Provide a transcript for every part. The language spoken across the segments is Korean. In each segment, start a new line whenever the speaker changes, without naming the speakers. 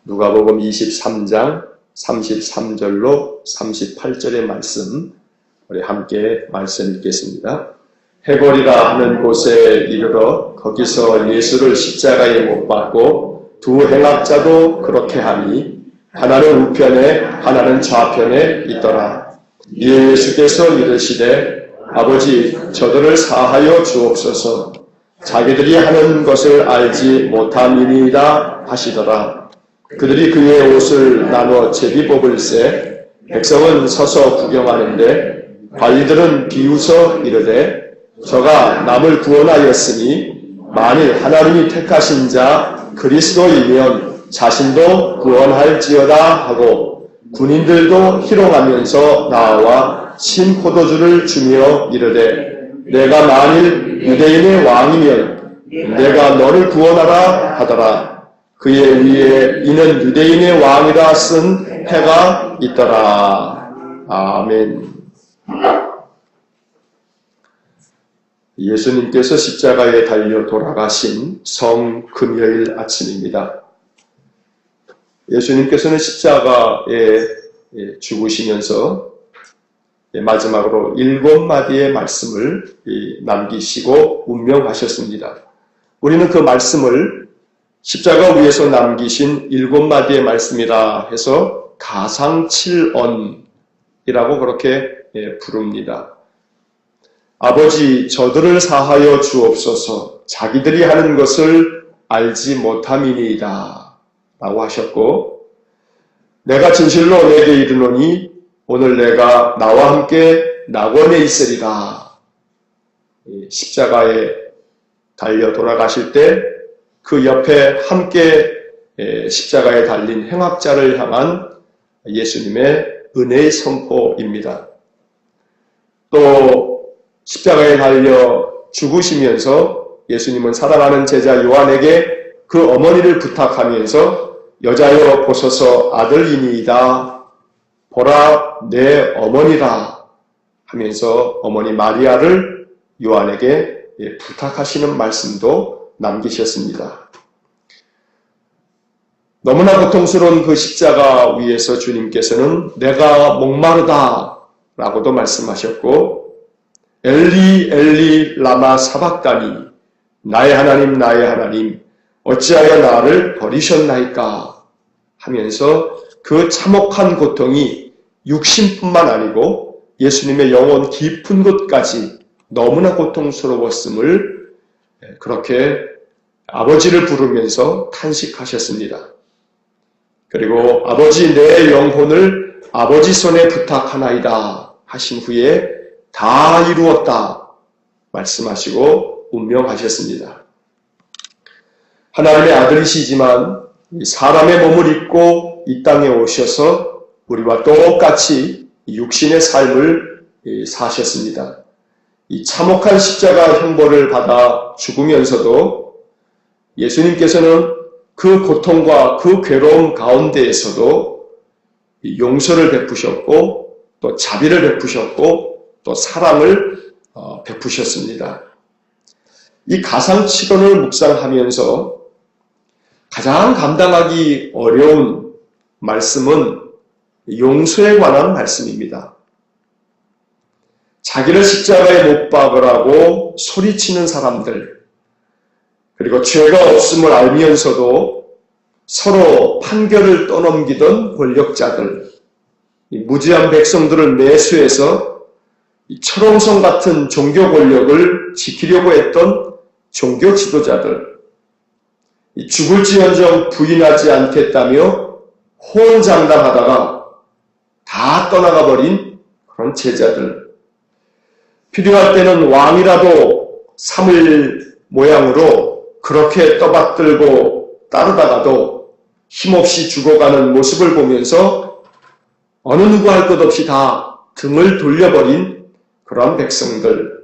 누가복음 23장 33절로 38절의 말씀 우리 함께 말씀 읽겠습니다. 해골이라 하는 곳에 이르러 거기서 예수를 십자가에 못 박고 두 행악자도 그렇게 하니 하나는 우편에 하나는 좌편에 있더라. 예수께서 이르시되 아버지 저들을 사하여 주옵소서. 자기들이 하는 것을 알지 못함이니이다 하시더라. 그들이 그의 옷을 나눠 제비 뽑을새 백성은 서서 구경하는데 관리들은 비웃어 이르되 저가 남을 구원하였으니 만일 하나님이 택하신 자 그리스도이면 자신도 구원할지어다 하고 군인들도 희롱하면서 나와 신 포도주를 주며 이르되 내가 만일 유대인의 왕이면 내가 너를 구원하라 하더라. 그의 위에 이는 유대인의 왕이라 쓴 해가 있더라. 아멘. 예수님께서 십자가에 달려 돌아가신 성금요일 아침입니다. 예수님께서는 십자가에 죽으시면서 마지막으로 7마디의 말씀을 남기시고 운명하셨습니다. 우리는 그 말씀을 십자가 위에서 남기신 7마디의 말씀이라 해서 가상칠언이라고 그렇게 부릅니다. 아버지 저들을 사하여 주옵소서. 자기들이 하는 것을 알지 못함이니이다 라고 하셨고, 내가 진실로 내게 이르노니 오늘 내가 나와 함께 낙원에 있으리라. 십자가에 달려 돌아가실 때 그 옆에 함께 십자가에 달린 행악자를 향한 예수님의 은혜의 선포입니다. 또 십자가에 달려 죽으시면서 예수님은 사랑하는 제자 요한에게 그 어머니를 부탁하면서 여자여 보소서 아들이니이다. 보라 내 어머니라 하면서 어머니 마리아를 요한에게 부탁하시는 말씀도 남기셨습니다. 너무나 고통스러운 그 십자가 위에서 주님께서는 내가 목마르다 라고도 말씀하셨고, 엘리 엘리 라마 사박다니 나의 하나님 어찌하여 나를 버리셨나이까 하면서 그 참혹한 고통이 육신뿐만 아니고 예수님의 영혼 깊은 곳까지 너무나 고통스러웠음을 그렇게 아버지를 부르면서 탄식하셨습니다. 그리고 아버지 내 영혼을 아버지 손에 부탁하나이다 하신 후에 다 이루었다 말씀하시고 운명하셨습니다. 하나님의 아들이시지만 사람의 몸을 입고 이 땅에 오셔서 우리와 똑같이 육신의 삶을 사셨습니다. 이 참혹한 십자가 형벌을 받아 죽으면서도 예수님께서는 그 고통과 그 괴로움 가운데에서도 용서를 베푸셨고 또 자비를 베푸셨고 또 사랑을 베푸셨습니다. 이 가상칠언을 묵상하면서 가장 감당하기 어려운 말씀은 용서에 관한 말씀입니다. 자기를 십자가에 못 박으라고 소리치는 사람들, 그리고 죄가 없음을 알면서도 서로 판결을 떠넘기던 권력자들, 무지한 백성들을 매수해서 철옹성 같은 종교 권력을 지키려고 했던 종교 지도자들, 죽을지언정 부인하지 않겠다며 호언장담하다가 다 떠나가 버린 그런 제자들, 필요할 때는 왕이라도 삼을 모양으로 그렇게 떠받들고 따르다가도 힘없이 죽어가는 모습을 보면서 어느 누구 할 것 없이 다 등을 돌려버린 그런 백성들,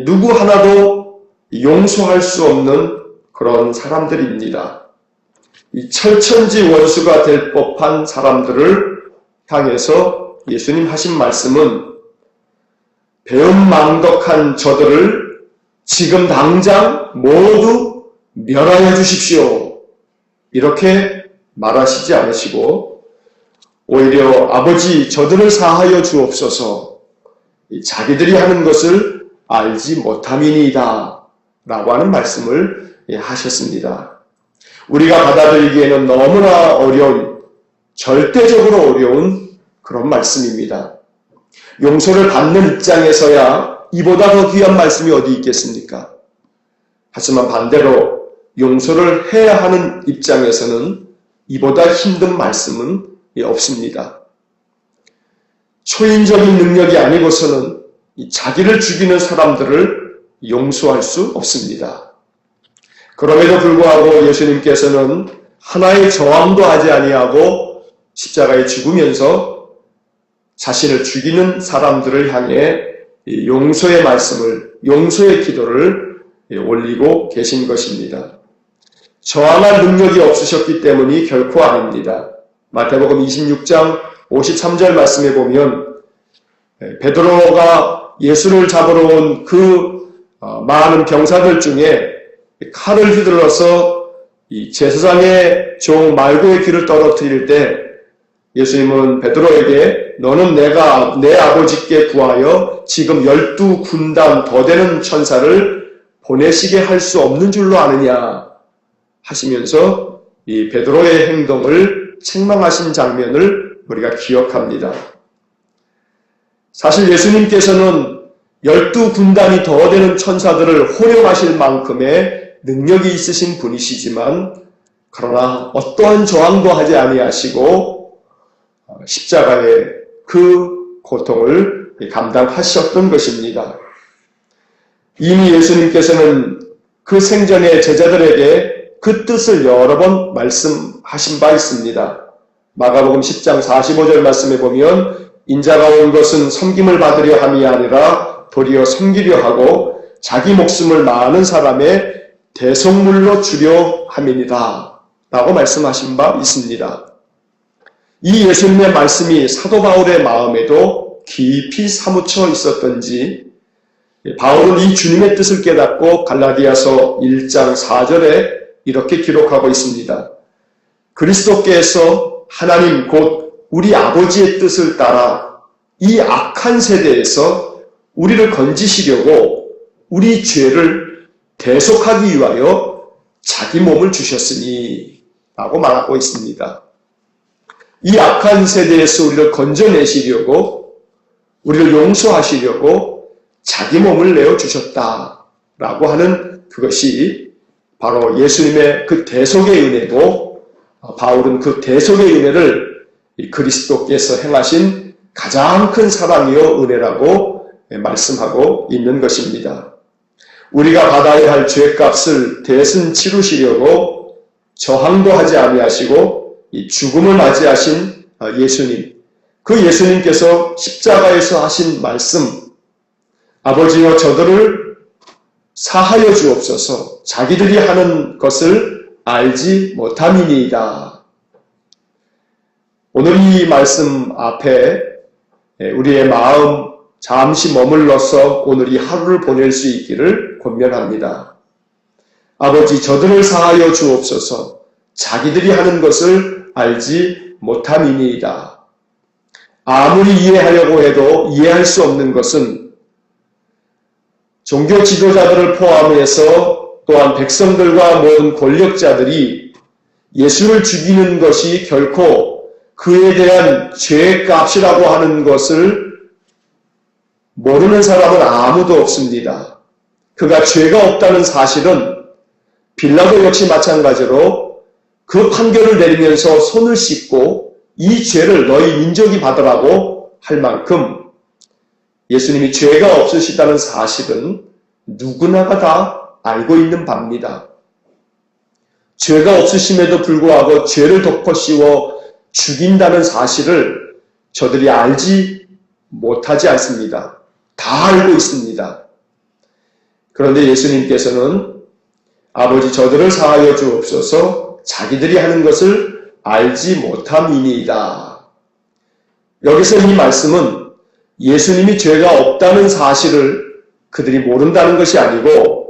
누구 하나도 용서할 수 없는 그런 사람들입니다. 이 철천지 원수가 될 법한 사람들을 향해서 예수님 하신 말씀은 배은망덕한 저들을 지금 당장 모두 멸하여 주십시오. 이렇게 말하시지 않으시고 오히려 아버지 저들을 사하여 주옵소서 자기들이 하는 것을 알지 못함이니이다 라고 하는 말씀을 하셨습니다. 우리가 받아들이기에는 너무나 어려운, 절대적으로 어려운 그런 말씀입니다. 용서를 받는 입장에서야 이보다 더 귀한 말씀이 어디 있겠습니까? 하지만 반대로 용서를 해야 하는 입장에서는 이보다 힘든 말씀은 없습니다. 초인적인 능력이 아니고서는 자기를 죽이는 사람들을 용서할 수 없습니다. 그럼에도 불구하고 예수님께서는 하나의 저항도 하지 아니하고 십자가에 죽으면서 자신을 죽이는 사람들을 향해 용서의 말씀을, 용서의 기도를 올리고 계신 것입니다. 저항할 능력이 없으셨기 때문이 결코 아닙니다. 마태복음 26장 53절 말씀에 보면 베드로가 예수를 잡으러 온 그 많은 병사들 중에 칼을 휘둘러서 이 제사장의 종 말고의 귀를 떨어뜨릴 때 예수님은 베드로에게 너는 내가 내 아버지께 구하여 지금 12군단 더 되는 천사를 보내시게 할 수 없는 줄로 아느냐 하시면서 이 베드로의 행동을 책망하신 장면을 우리가 기억합니다. 사실 예수님께서는 12군단이 더 되는 천사들을 호령하실 만큼의 능력이 있으신 분이시지만 그러나 어떠한 저항도 하지 아니하시고 십자가의 그 고통을 감당하셨던 것입니다. 이미 예수님께서는 그 생전에 제자들에게 그 뜻을 여러 번 말씀하신 바 있습니다. 마가복음 10장 45절 말씀에 보면 인자가 온 것은 섬김을 받으려 함이 아니라 도리어 섬기려 하고 자기 목숨을 많은 사람의 대속물로 주려 함이니라 라고 말씀하신 바 있습니다. 이 예수님의 말씀이 사도 바울의 마음에도 깊이 사무쳐 있었던지 바울은 이 주님의 뜻을 깨닫고 갈라디아서 1장 4절에 이렇게 기록하고 있습니다. 그리스도께서 하나님 곧 우리 아버지의 뜻을 따라 이 악한 세대에서 우리를 건지시려고 우리 죄를 대속하기 위하여 자기 몸을 주셨으니 라고 말하고 있습니다. 이 악한 세대에서 우리를 건져내시려고 우리를 용서하시려고 자기 몸을 내어주셨다라고 하는 그것이 바로 예수님의 그 대속의 은혜고 바울은 그 대속의 은혜를 그리스도께서 행하신 가장 큰 사랑이요 은혜라고 말씀하고 있는 것입니다. 우리가 받아야 할 죄값을 대신 치르시려고 저항도 하지 아니하시고 이 죽음을 맞이하신 예수님, 그 예수님께서 십자가에서 하신 말씀, 아버지여 저들을 사하여 주옵소서 자기들이 하는 것을 알지 못함이니이다. 오늘 이 말씀 앞에 우리의 마음 잠시 머물러서 오늘 이 하루를 보낼 수 있기를 권면합니다. 아버지 저들을 사하여 주옵소서 자기들이 하는 것을 알지 못함이니이다. 아무리 이해하려고 해도 이해할 수 없는 것은 종교 지도자들을 포함해서 또한 백성들과 모든 권력자들이 예수를 죽이는 것이 결코 그에 대한 죄값이라고 하는 것을 모르는 사람은 아무도 없습니다. 그가 죄가 없다는 사실은 빌라도 역시 마찬가지로 그 판결을 내리면서 손을 씻고 이 죄를 너희 민족이 받으라고 할 만큼 예수님이 죄가 없으시다는 사실은 누구나가 다 알고 있는 바입니다. 죄가 없으심에도 불구하고 죄를 덮어씌워 죽인다는 사실을 저들이 알지 못하지 않습니다. 다 알고 있습니다. 그런데 예수님께서는 아버지 저들을 사하여 주옵소서 자기들이 하는 것을 알지 못함이니이다. 여기서 이 말씀은 예수님이 죄가 없다는 사실을 그들이 모른다는 것이 아니고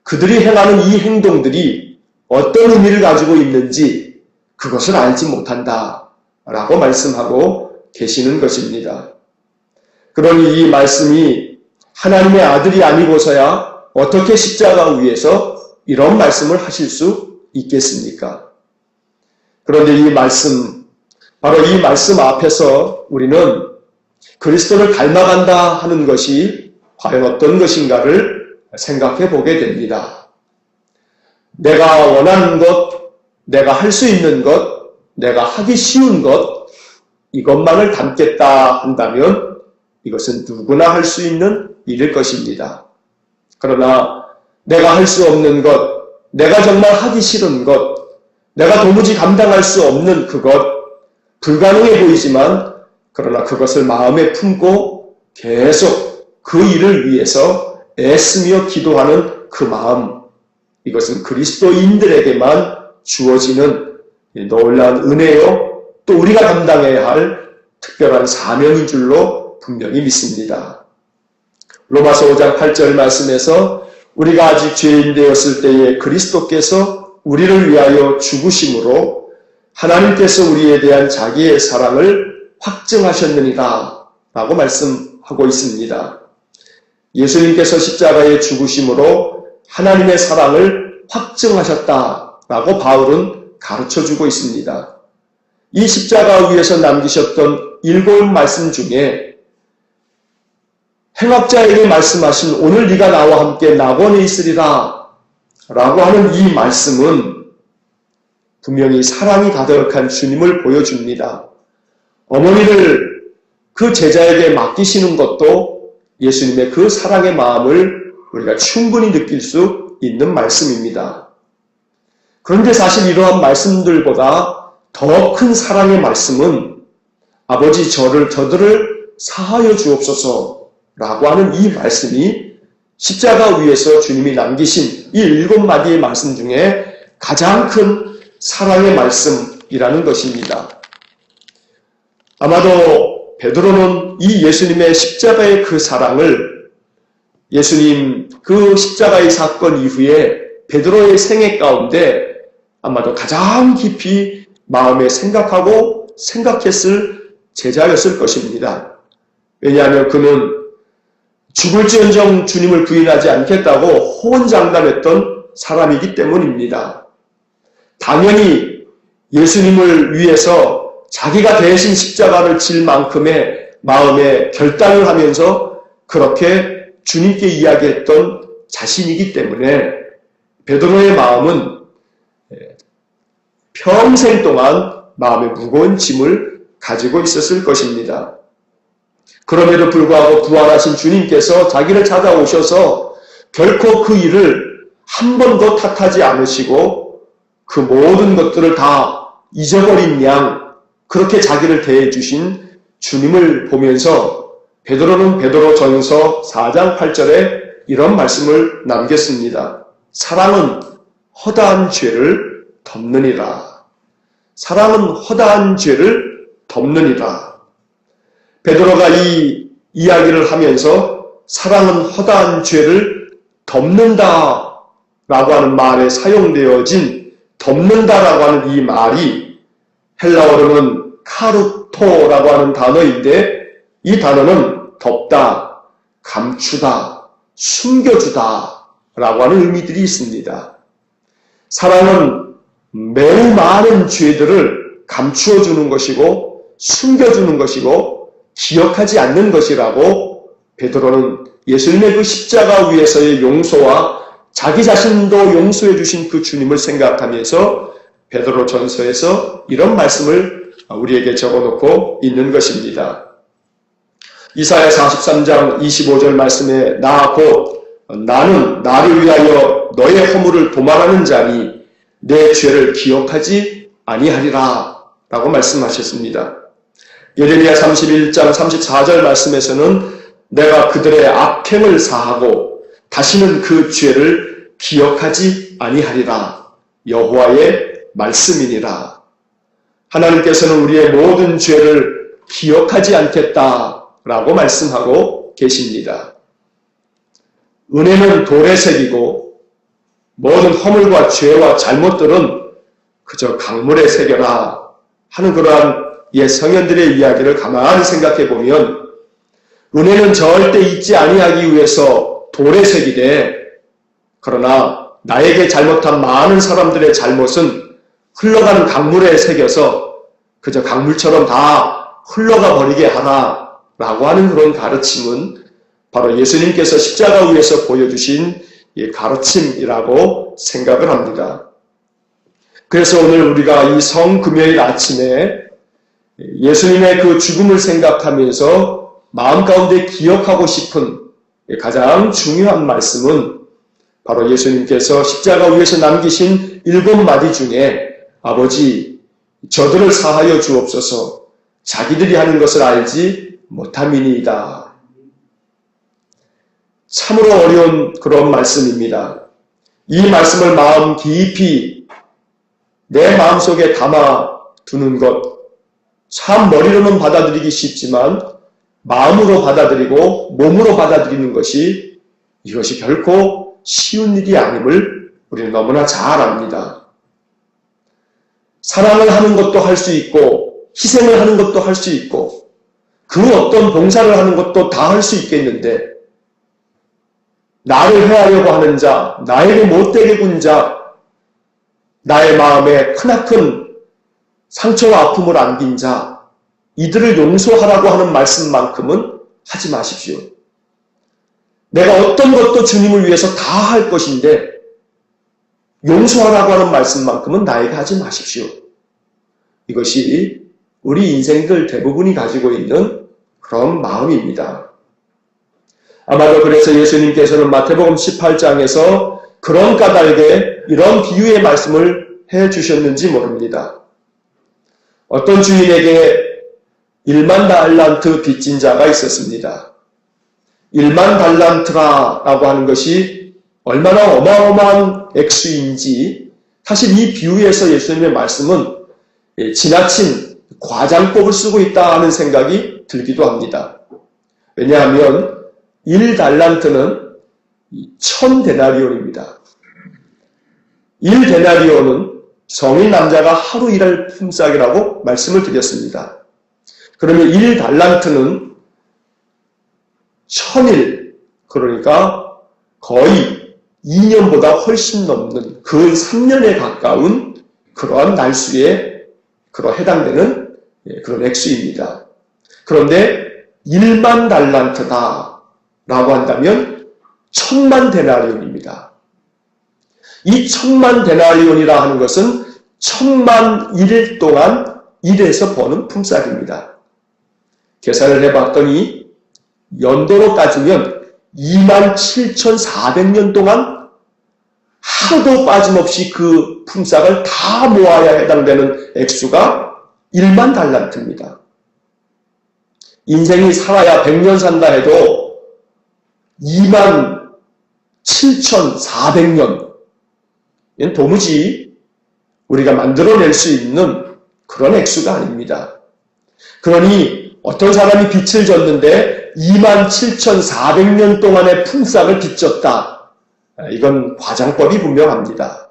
그들이 행하는 이 행동들이 어떤 의미를 가지고 있는지 그것을 알지 못한다 라고 말씀하고 계시는 것입니다. 그러니 이 말씀이 하나님의 아들이 아니고서야 어떻게 십자가 위에서 이런 말씀을 하실 수 있겠습니까? 그런데 이 말씀, 바로 이 말씀 앞에서 우리는 그리스도를 닮아간다 하는 것이 과연 어떤 것인가를 생각해 보게 됩니다. 내가 원하는 것, 내가 할 수 있는 것, 내가 하기 쉬운 것, 이것만을 담겠다 한다면 이것은 누구나 할 수 있는 일일 것입니다. 그러나 내가 할 수 없는 것, 내가 정말 하기 싫은 것, 내가 도무지 감당할 수 없는 그것, 불가능해 보이지만 그러나 그것을 마음에 품고 계속 그 일을 위해서 애쓰며 기도하는 그 마음, 이것은 그리스도인들에게만 주어지는 놀라운 은혜요, 또 우리가 감당해야 할 특별한 사명인 줄로 분명히 믿습니다. 로마서 5장 8절 말씀에서 우리가 아직 죄인 되었을 때에 그리스도께서 우리를 위하여 죽으심으로 하나님께서 우리에 대한 자기의 사랑을 확증하셨느니라 라고 말씀하고 있습니다. 예수님께서 십자가에 죽으심으로 하나님의 사랑을 확증하셨다라고 바울은 가르쳐주고 있습니다. 이 십자가 위에서 남기셨던 7 말씀 중에 행악자에게 말씀하신 오늘 네가 나와 함께 낙원에 있으리라 라고 하는 이 말씀은 분명히 사랑이 가득한 주님을 보여줍니다. 어머니를 그 제자에게 맡기시는 것도 예수님의 그 사랑의 마음을 우리가 충분히 느낄 수 있는 말씀입니다. 그런데 사실 이러한 말씀들보다 더 큰 사랑의 말씀은 아버지 저들을 사하여 주옵소서 라고 하는 이 말씀이 십자가 위에서 주님이 남기신 이 7마디의 말씀 중에 가장 큰 사랑의 말씀이라는 것입니다. 아마도 베드로는 이 예수님의 십자가의 그 사랑을 예수님 그 십자가의 사건 이후에 베드로의 생애 가운데 아마도 가장 깊이 마음에 생각하고 생각했을 제자였을 것입니다. 왜냐하면 그는 죽을지언정 주님을 부인하지 않겠다고 호언장담했던 사람이기 때문입니다. 당연히 예수님을 위해서 자기가 대신 십자가를 질 만큼의 마음에 결단을 하면서 그렇게 주님께 이야기했던 자신이기 때문에 베드로의 마음은 평생 동안 마음에 무거운 짐을 가지고 있었을 것입니다. 그럼에도 불구하고 부활하신 주님께서 자기를 찾아오셔서 결코 그 일을 한 번도 탓하지 않으시고 그 모든 것들을 다 잊어버린 양 그렇게 자기를 대해 주신 주님을 보면서 베드로는 베드로전서 4장 8절에 이런 말씀을 남겼습니다. 사랑은 허다한 죄를 덮느니라. 사랑은 허다한 죄를 덮느니라. 베드로가 이 이야기를 하면서 사랑은 허다한 죄를 덮는다 라고 하는 말에 사용되어진 덮는다라고 하는 이 말이 헬라어로는 카루토라고 하는 단어인데 이 단어는 덮다, 감추다, 숨겨주다 라고 하는 의미들이 있습니다. 사랑은 매우 많은 죄들을 감추어주는 것이고 숨겨주는 것이고 기억하지 않는 것이라고 베드로는 예수님의 그 십자가 위에서의 용서와 자기 자신도 용서해 주신 그 주님을 생각하면서 베드로 전서에서 이런 말씀을 우리에게 적어놓고 있는 것입니다. 이사야 43장 25절 말씀에 나는 나를 위하여 너의 허물을 도말하는 자니 내 죄를 기억하지 아니하리라 라고 말씀하셨습니다. 예레미야 31장 34절 말씀에서는 내가 그들의 악행을 사하고 다시는 그 죄를 기억하지 아니하리라. 여호와의 말씀이니라. 하나님께서는 우리의 모든 죄를 기억하지 않겠다라고 말씀하고 계십니다. 은혜는 돌의 색이고 모든 허물과 죄와 잘못들은 그저 강물에 새겨라 하는 그러한 옛 성현들의 이야기를 가만히 생각해 보면 은혜는 절대 잊지 아니하기 위해서 돌에 새기되 그러나 나에게 잘못한 많은 사람들의 잘못은 흘러가는 강물에 새겨서 그저 강물처럼 다 흘러가 버리게 하라라고 하는 그런 가르침은 바로 예수님께서 십자가 위에서 보여주신 이 가르침이라고 생각을 합니다. 그래서 오늘 우리가 이 성금요일 아침에 예수님의 그 죽음을 생각하면서 마음 가운데 기억하고 싶은 가장 중요한 말씀은 바로 예수님께서 십자가 위에서 남기신 7마디 중에 아버지 저들을 사하여 주옵소서 자기들이 하는 것을 알지 못함이니이다. 참으로 어려운 그런 말씀입니다. 이 말씀을 마음 깊이 내 마음속에 담아두는 것 참 머리로는 받아들이기 쉽지만 마음으로 받아들이고 몸으로 받아들이는 것이 이것이 결코 쉬운 일이 아님을 우리는 너무나 잘 압니다. 사랑을 하는 것도 할 수 있고 희생을 하는 것도 할 수 있고 그 어떤 봉사를 하는 것도 다 할 수 있겠는데 나를 해하려고 하는 자, 나에게 못되게 군 자, 나의 마음에 크나큰 상처와 아픔을 안긴 자, 이들을 용서하라고 하는 말씀만큼은 하지 마십시오. 내가 어떤 것도 주님을 위해서 다 할 것인데 용서하라고 하는 말씀만큼은 나에게 하지 마십시오. 이것이 우리 인생들 대부분이 가지고 있는 그런 마음입니다. 아마도 그래서 예수님께서는 마태복음 18장에서 그런 까닭에 이런 비유의 말씀을 해주셨는지 모릅니다. 어떤 주인에게 1만 달란트 빚진 자가 있었습니다. 1만 달란트라고 하는 것이 얼마나 어마어마한 액수인지 사실 이 비유에서 예수님의 말씀은 지나친 과장법을 쓰고 있다 하는 생각이 들기도 합니다. 왜냐하면 1달란트는 1000데나리온입니다. 1데나리온은 성인 남자가 하루 일할 품삯이라고 말씀을 드렸습니다. 그러면 1달란트는 1000일, 그러니까 거의 2년보다 훨씬 넘는 그 3년에 가까운 그러한 날수에 해당되는 그런 액수입니다. 그런데 1만 달란트다 라고 한다면 1000만 데나리온입니다. 이 1000만 데나리온이라 하는 것은 1000만 일 동안 일해서 버는 품삯입니다. 계산을 해봤더니 연도로 따지면 27,400년 동안 하루도 빠짐없이 그 품삯을 다 모아야 해당되는 액수가 1만 달란트입니다. 인생이 살아야 100년 산다 해도 27,400년 이건 도무지 우리가 만들어낼 수 있는 그런 액수가 아닙니다. 그러니 어떤 사람이 빚을 졌는데 27,400년 동안의 품삯을 빚졌다. 이건 과장법이 분명합니다.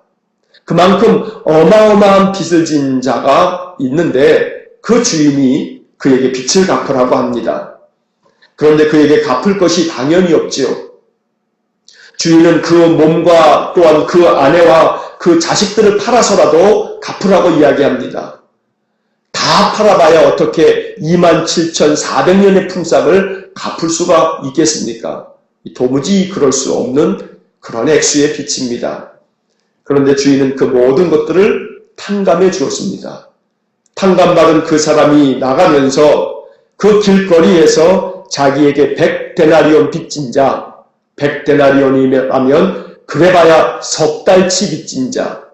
그만큼 어마어마한 빚을 진 자가 있는데 그 주인이 그에게 빚을 갚으라고 합니다. 그런데 그에게 갚을 것이 당연히 없지요. 주인은 그 몸과 또한 그 아내와 그 자식들을 팔아서라도 갚으라고 이야기합니다. 다 팔아봐야 어떻게 27,400년의 품삯을 갚을 수가 있겠습니까? 도무지 그럴 수 없는 그런 액수의 빚입니다. 그런데 주인은 그 모든 것들을 탕감해 주었습니다. 탕감받은 그 사람이 나가면서 그 길거리에서 자기에게 100데나리온 빚진 자, 100데나리온이면 그래봐야 석 달치 빚진 자,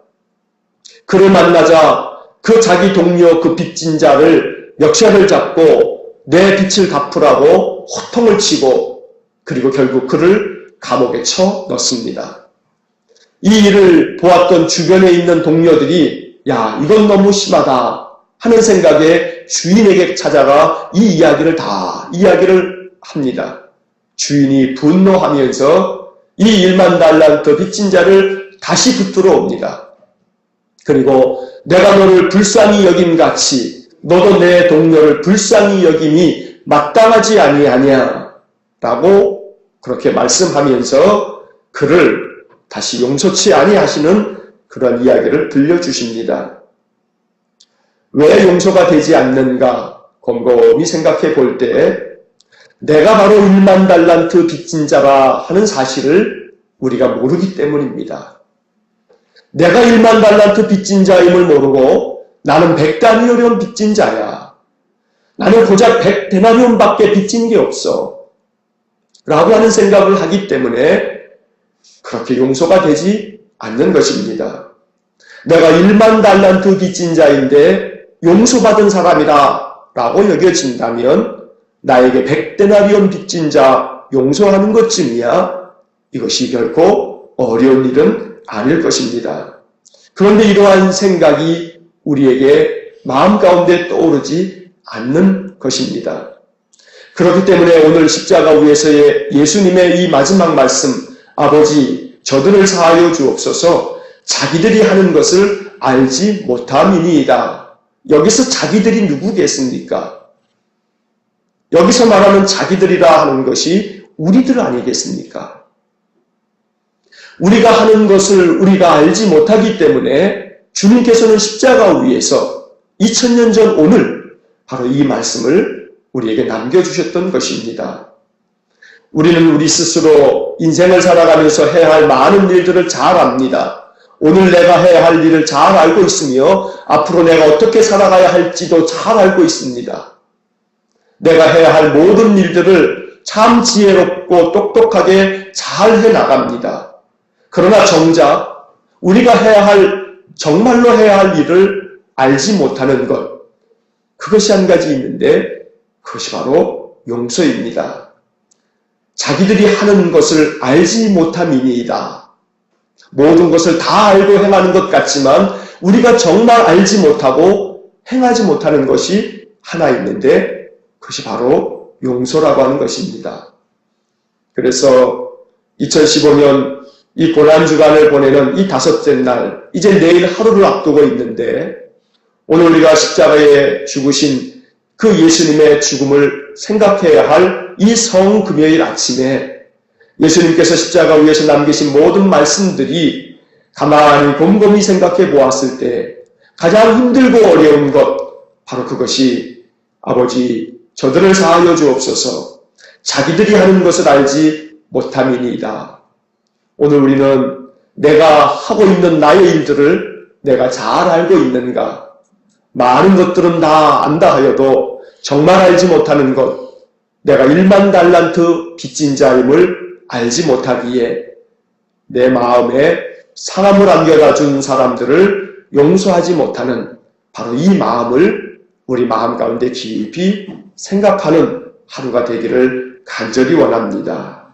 그를 만나자 그 자기 동료 그 빚진 자를 역사를 잡고 내 빚을 갚으라고 호통을 치고 그리고 결국 그를 감옥에 쳐 넣습니다. 이 일을 보았던 주변에 있는 동료들이 야, 이건 너무 심하다 하는 생각에 주인에게 찾아가 이 이야기를 합니다. 주인이 분노하면서 이 1만 달란트 빚진 자를 다시 붙들어 옵니다. 그리고 내가 너를 불쌍히 여김같이 너도 내 동료를 불쌍히 여김이 마땅하지 아니하냐 라고 그렇게 말씀하면서 그를 다시 용서치 아니하시는 그런 이야기를 들려주십니다. 왜 용서가 되지 않는가 곰곰이 생각해 볼 때 내가 바로 1만 달란트 빚진 자라 하는 사실을 우리가 모르기 때문입니다. 내가 1만 달란트 빚진 자임을 모르고 나는 100다니엘은 빚진 자야. 나는 고작 100데나리온밖에 빚진 게 없어. 라고 하는 생각을 하기 때문에 그렇게 용서가 되지 않는 것입니다. 내가 1만 달란트 빚진 자인데 용서받은 사람이다 라고 여겨진다면 나에게 100데나리온 빚진 자 용서하는 것쯤이야 이것이 결코 어려운 일은 아닐 것입니다. 그런데 이러한 생각이 우리에게 마음 가운데 떠오르지 않는 것입니다. 그렇기 때문에 오늘 십자가 위에서의 예수님의 이 마지막 말씀, 아버지 저들을 사하여 주옵소서, 자기들이 하는 것을 알지 못함이니이다. 여기서 자기들이 누구겠습니까? 여기서 말하는 자기들이라 하는 것이 우리들 아니겠습니까? 우리가 하는 것을 우리가 알지 못하기 때문에 주님께서는 십자가 위에서 2000년 전 오늘 바로 이 말씀을 우리에게 남겨주셨던 것입니다. 우리는 우리 스스로 인생을 살아가면서 해야 할 많은 일들을 잘 압니다. 오늘 내가 해야 할 일을 잘 알고 있으며 앞으로 내가 어떻게 살아가야 할지도 잘 알고 있습니다. 내가 해야 할 모든 일들을 참 지혜롭고 똑똑하게 잘 해나갑니다. 그러나 정작 우리가 정말로 해야 할 일을 알지 못하는 것, 그것이 한 가지 있는데 그것이 바로 용서입니다. 자기들이 하는 것을 알지 못함이니이다. 모든 것을 다 알고 행하는 것 같지만 우리가 정말 알지 못하고 행하지 못하는 것이 하나 있는데 그것이 바로 용서라고 하는 것입니다. 그래서 2015년 이 고난주간을 보내는 이 다섯째 날, 이제 내일 하루를 앞두고 있는데 오늘 우리가 십자가에 죽으신 그 예수님의 죽음을 생각해야 할 이 성금요일 아침에 예수님께서 십자가 위에서 남기신 모든 말씀들이 가만히 곰곰이 생각해 보았을 때 가장 힘들고 어려운 것, 바로 그것이 아버지 저들을 사하여 주옵소서, 자기들이 하는 것을 알지 못함이니이다. 오늘 우리는 내가 하고 있는 나의 일들을 내가 잘 알고 있는가? 많은 것들은 다 안다 하여도 정말 알지 못하는 것, 내가 1만 달란트 빚진 자임을 알지 못하기에 내 마음에 사람을 안겨다 준 사람들을 용서하지 못하는 바로 이 마음을 우리 마음 가운데 깊이 생각하는 하루가 되기를 간절히 원합니다.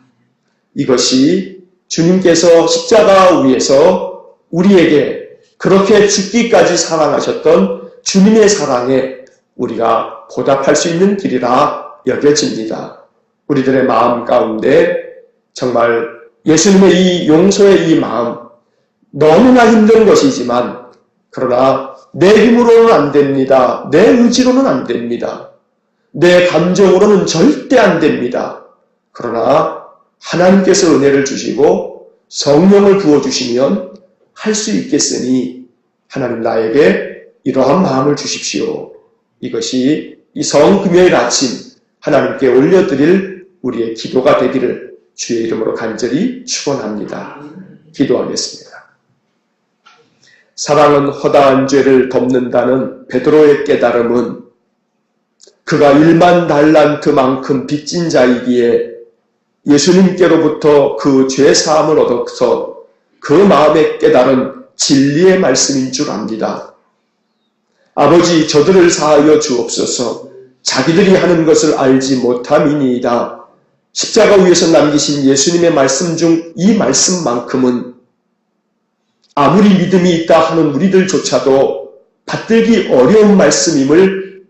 이것이 주님께서 십자가 위에서 우리에게 그렇게 죽기까지 사랑하셨던 주님의 사랑에 우리가 보답할 수 있는 길이라 여겨집니다. 우리들의 마음 가운데 정말 예수님의 이 용서의 이 마음, 너무나 힘든 것이지만 그러나 내 힘으로는 안 됩니다. 내 의지로는 안 됩니다. 내 감정으로는 절대 안 됩니다. 그러나 하나님께서 은혜를 주시고 성령을 부어주시면 할 수 있겠으니 하나님 나에게 이러한 마음을 주십시오. 이것이 이 성금요일 아침 하나님께 올려드릴 우리의 기도가 되기를 주의 이름으로 간절히 축원합니다. 기도하겠습니다. 사랑은 허다한 죄를 덮는다는 베드로의 깨달음은 그가 1만 달란트만큼 빚진 자이기에 예수님께로부터 그 죄 사함을 얻어서 그 마음에 깨달은 진리의 말씀인 줄 압니다. 아버지 저들을 사하여 주옵소서, 자기들이 하는 것을 알지 못함이니이다. 십자가 위에서 남기신 예수님의 말씀 중 이 말씀만큼은 아무리 믿음이 있다 하는 우리들조차도 받들기 어려운 말씀임을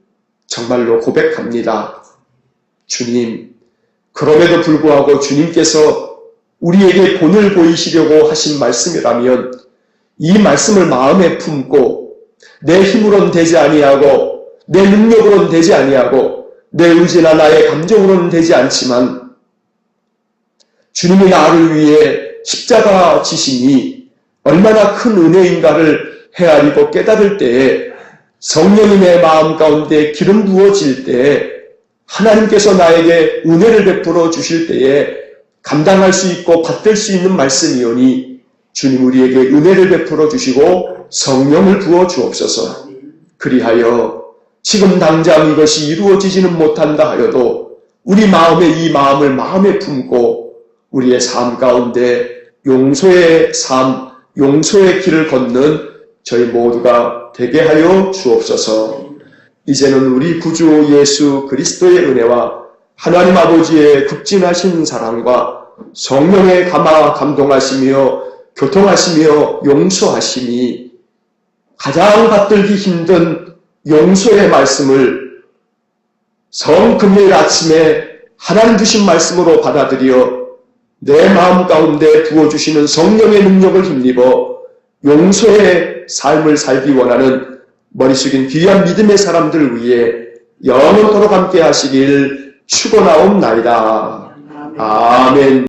정말로 고백합니다. 주님, 그럼에도 불구하고 주님께서 우리에게 본을 보이시려고 하신 말씀이라면 이 말씀을 마음에 품고 내 힘으로는 되지 아니하고 내 능력으로는 되지 아니하고 내 의지나 나의 감정으로는 되지 않지만 주님이 나를 위해 십자가 지심이 얼마나 큰 은혜인가를 헤아리고 깨달을 때에 성령이 내 마음 가운데 기름 부어질 때에 하나님께서 나에게 은혜를 베풀어 주실 때에 감당할 수 있고 받들 수 있는 말씀이오니 주님 우리에게 은혜를 베풀어 주시고 성령을 부어 주옵소서. 그리하여 지금 당장 이것이 이루어지지는 못한다 하여도 우리 마음에 이 마음을 마음에 품고 우리의 삶 가운데 용서의 삶, 용서의 길을 걷는 저희 모두가 되게 하여 주옵소서. 이제는 우리 구주 예수 그리스도의 은혜와 하나님 아버지의 극진하신 사랑과 성령의 감동하시며 교통하시며 용서하심이 가장 받들기 힘든 용서의 말씀을 성금요일 아침에 하나님 주신 말씀으로 받아들여 내 마음 가운데 부어주시는 성령의 능력을 힘입어 용서의 삶을 살기 원하는 머리 숙인 귀한 믿음의 사람들 위해 영원토록 함께 하시길 축원하옵나이다. 아멘.